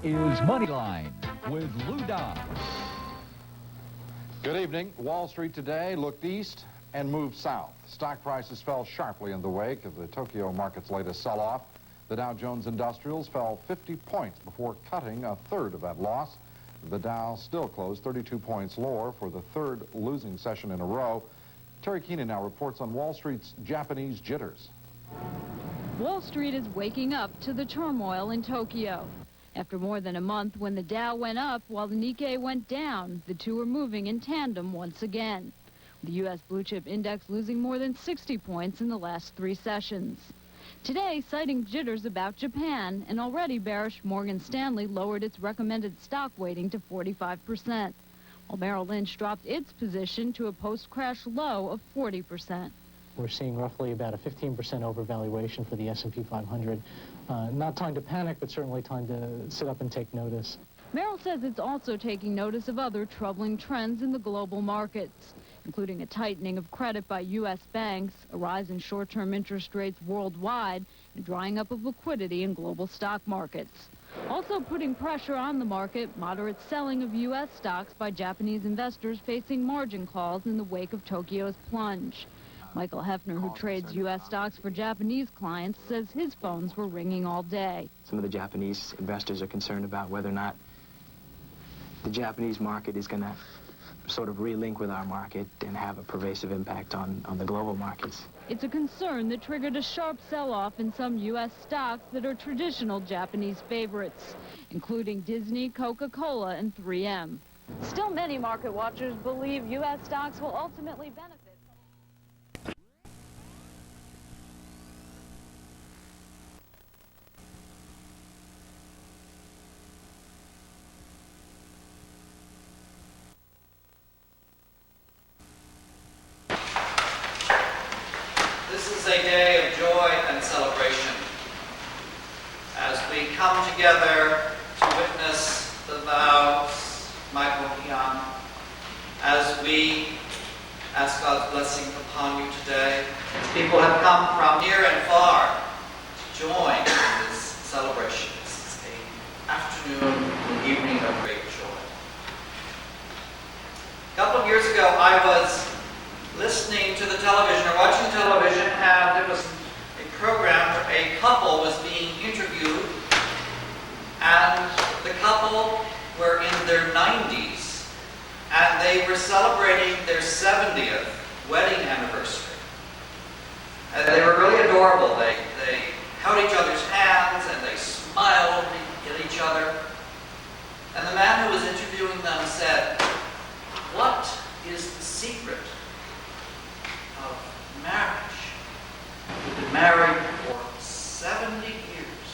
is Moneyline with Lou Dobbs. Good evening. Wall Street today looked east and moved south. Stock prices fell sharply in the wake of the Tokyo market's latest sell-off. The Dow Jones Industrials fell 50 points before cutting a third of that loss. The Dow still closed 32 points lower for the third losing session in a row. Terry Keenan now reports on Wall Street's Japanese jitters. Wall Street is waking up to the turmoil in Tokyo. After more than a month when the Dow went up while the Nikkei went down, the two are moving in tandem once again. The U.S. Blue Chip Index losing more than 60 points in the last three sessions. Today, citing jitters about Japan, an already bearish Morgan Stanley lowered its recommended stock weighting to 45%, while Merrill Lynch dropped its position to a post-crash low of 40%. We're seeing roughly about a 15% overvaluation for the S&P 500. Not time to panic, but certainly time to sit up and take notice. Merrill says it's also taking notice of other troubling trends in the global markets, including a tightening of credit by U.S. banks, a rise in short-term interest rates worldwide, and drying up of liquidity in global stock markets. Also putting pressure on the market, moderate selling of U.S. stocks by Japanese investors facing margin calls in the wake of Tokyo's plunge. Michael Hefner, who trades U.S. stocks for Japanese clients, says his phones were ringing all day. Some of the Japanese investors are concerned about whether or not the Japanese market is going to sort of relink with our market and have a pervasive impact on the global markets. It's a concern that triggered a sharp sell-off in some U.S. stocks that are traditional Japanese favorites, including Disney, Coca-Cola, and 3M. Still, many market watchers believe U.S. stocks will ultimately benefit. This is a day of joy and celebration as we come together to witness the vows, Michael Heian, as we ask God's blessing upon you today. People have come from near and far to join in this celebration. This is an afternoon and evening of great joy. A couple of years ago, I was listening to the television or watching television, and there was a program where a couple was being interviewed, and the couple were in their 90s, and they were celebrating their 70th wedding anniversary. And they were really adorable. They held each other's hands, and they smiled at each other. And the man who was interviewing them said, "What is the secret of marriage?" We've been married for 70 years.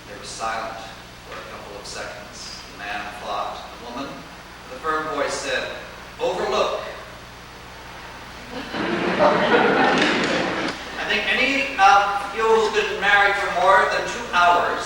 They were silent for a couple of seconds. The man thought. The woman, with a firm voice, said,